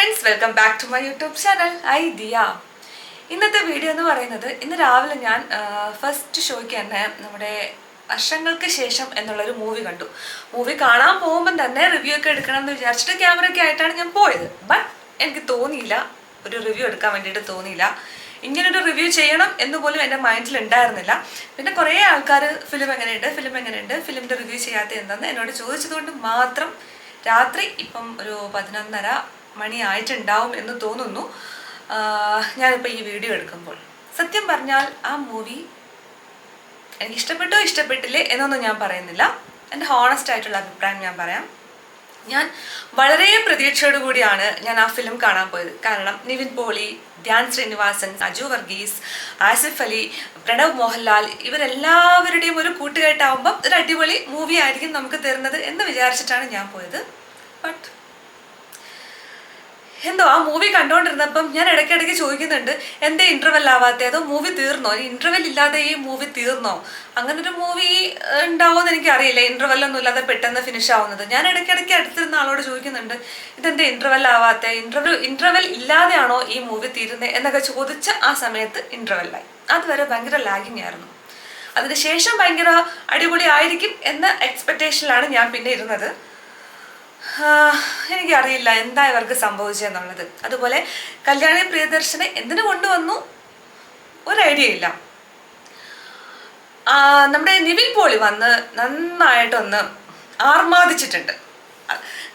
friends, welcome back to my YouTube channel. I Diya. ഇന്നത്തെ video എന്ന് പറയുന്നത് ഇന്ന് രാവിലെ ഞാൻ ഫസ്റ്റ് ഷോയ്ക്ക് തന്നെ നമ്മുടെ വർഷങ്ങൾക്ക് ശേഷം എന്നുള്ളൊരു മൂവി കണ്ടു. മൂവി കാണാൻ പോകുമ്പോൾ തന്നെ റിവ്യൂ ഒക്കെ എടുക്കണം എന്ന് വിചാരിച്ചിട്ട് ക്യാമറയൊക്കെ ആയിട്ടാണ് ഞാൻ പോയത്. ബട്ട് എനിക്ക് തോന്നിയില്ല, ഒരു റിവ്യൂ എടുക്കാൻ വേണ്ടിയിട്ട് തോന്നിയില്ല. ഇങ്ങനൊരു റിവ്യൂ ചെയ്യണം എന്ന് പോലും എൻ്റെ മൈൻഡിൽ ഉണ്ടായിരുന്നില്ല. പിന്നെ കുറേ ആൾക്കാർ ഫിലിം എങ്ങനെയുണ്ട്, ഫിലിമിൻ്റെ റിവ്യൂ ചെയ്യാത്ത എന്താണെന്ന് എന്നോട് ചോദിച്ചതുകൊണ്ട് മാത്രം രാത്രി ഇപ്പം ഒരു 11:30 മണി ആയിട്ടുണ്ടാവും എന്ന് തോന്നുന്നു ഞാനിപ്പോൾ ഈ വീഡിയോ എടുക്കുമ്പോൾ. സത്യം പറഞ്ഞാൽ ആ മൂവി എനിക്ക് ഇഷ്ടപ്പെട്ടോ ഇഷ്ടപ്പെട്ടില്ലേ എന്നൊന്നും ഞാൻ പറയുന്നില്ല. എൻ്റെ ഹോണസ്റ്റ് ആയിട്ടുള്ള അഭിപ്രായം ഞാൻ പറയാം. ഞാൻ വളരെ പ്രതീക്ഷയോടു കൂടിയാണ് ഞാൻ ആ ഫിലിം കാണാൻ പോയത്. കാരണം നിവിൻ പോളി, ധ്യാൻ ശ്രീനിവാസൻ, അജു വർഗീസ്, ആസിഫ് അലി, പ്രണവ് മോഹൻലാൽ ഇവരെല്ലാവരുടെയും ഒരു കൂട്ടുകെട്ടാവുമ്പം ഒരു അടിപൊളി മൂവി ആയിരിക്കും നമുക്ക് തരുന്നത് എന്ന് വിചാരിച്ചിട്ടാണ് ഞാൻ പോയത്. ബട്ട് എന്തോ ആ മൂവി കണ്ടുകൊണ്ടിരുന്നപ്പം ഞാൻ ഇടയ്ക്കിടയ്ക്ക് ചോദിക്കുന്നുണ്ട്, എന്തേ ഇൻ്റർവെൽ ആവാത്തേ, അതോ മൂവി തീർന്നോ, ഇൻ്റർവെൽ ഇല്ലാതെ ഈ മൂവി തീർന്നോ, അങ്ങനൊരു മൂവി ഉണ്ടാവുമെന്ന് എനിക്കറിയില്ല, ഇൻ്റർവെല്ലൊന്നും ഇല്ലാതെ പെട്ടെന്ന് ഫിനിഷ് ആവുന്നത്. ഞാൻ ഇടയ്ക്കിടയ്ക്ക് അടുത്തിരുന്ന ആളോട് ചോദിക്കുന്നുണ്ട്, ഇതെന്തേ ഇൻ്റർവെൽ ആവാത്തേ, ഇൻ്റർവെൽ ഇല്ലാതെയാണോ ഈ മൂവി തീരുന്നത് എന്നൊക്കെ ചോദിച്ച ആ സമയത്ത് ഇൻ്റർവെല്ലായി. അതുവരെ ഭയങ്കര ലാഗിങ് ആയിരുന്നു. അതിനുശേഷം ഭയങ്കര അടിപൊളി ആയിരിക്കും എന്ന എക്സ്പെക്റ്റേഷനിലാണ് ഞാൻ പിന്നെ ഇരുന്നത്. എനിക്കറിയില്ല എന്താ ഇവർക്ക് സംഭവിച്ചെന്നുള്ളത്. അതുപോലെ കല്യാണി പ്രിയദർശനെ എന്തിനു കൊണ്ടുവന്നു ഒരു ഐഡിയ ഇല്ല. നമ്മുടെ നിവിൻ പോളി വന്ന് നന്നായിട്ടൊന്ന് ആർമാദിച്ചിട്ടുണ്ട്.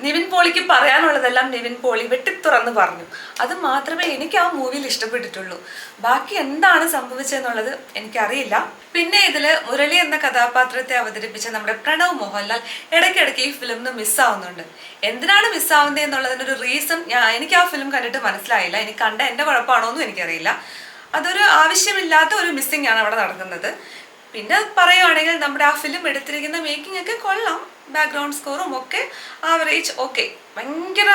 നിവിൻ പോളിക്ക് പറയാനുള്ളതെല്ലാം നിവിൻ പോളി വെട്ടിത്തുറന്ന് പറഞ്ഞു. അത് മാത്രമേ എനിക്ക് ആ മൂവിയിൽ ഇഷ്ടപ്പെട്ടിട്ടുള്ളൂ. ബാക്കി എന്താണ് സംഭവിച്ചതെന്നുള്ളത് എനിക്കറിയില്ല. പിന്നെ ഇതിൽ മുരളി എന്ന കഥാപാത്രത്തെ അവതരിപ്പിച്ച നമ്മുടെ പ്രണവ് മോഹൻലാൽ ഇടയ്ക്കിടയ്ക്ക് ഈ ഫിലിമിന് മിസ്സാവുന്നുണ്ട്. എന്തിനാണ് മിസ്സാവുന്നത് എന്നുള്ളതിനൊരു റീസൺ എനിക്ക് ആ ഫിലിം കണ്ടിട്ട് മനസ്സിലായില്ല. എനിക്ക് കണ്ട എൻ്റെ കുഴപ്പമാണോ എന്നും എനിക്കറിയില്ല. അതൊരു ആവശ്യമില്ലാത്ത ഒരു മിസ്സിങ് ആണ് അവിടെ നടക്കുന്നത്. പിന്നെ പറയുവാണെങ്കിൽ നമ്മുടെ ആ ഫിലിം എടുത്തിരിക്കുന്ന മേക്കിംഗ് ഒക്കെ കൊള്ളാം, ബാക്ക്ഗ്രൗണ്ട് സ്കോറും ഒക്കെ ആവറേജ് ഓക്കെ, ഭയങ്കര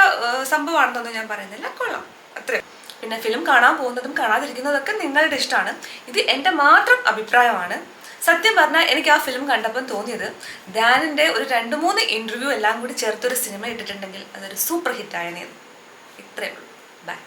സംഭവമാണെന്നൊന്നും ഞാൻ പറയുന്നില്ല, കൊള്ളാം അത്രയും. പിന്നെ ഫിലിം കാണാൻ പോകുന്നതും കാണാതിരിക്കുന്നതൊക്കെ നിങ്ങളുടെ ഇഷ്ടമാണ്. ഇത് എൻ്റെ മാത്രം അഭിപ്രായമാണ്. സത്യം പറഞ്ഞാൽ എനിക്ക് ആ ഫിലിം കണ്ടപ്പം തോന്നിയത്, ധ്യാനിൻ്റെ ഒരു 2-3 ഇൻ്റർവ്യൂ എല്ലാം കൂടി ചേർത്തൊരു സിനിമ ഇട്ടിട്ടുണ്ടെങ്കിൽ അതൊരു സൂപ്പർ ഹിറ്റ് ആയനേന്ന്. ഇത്രയേ ഉള്ളൂ. ബൈ.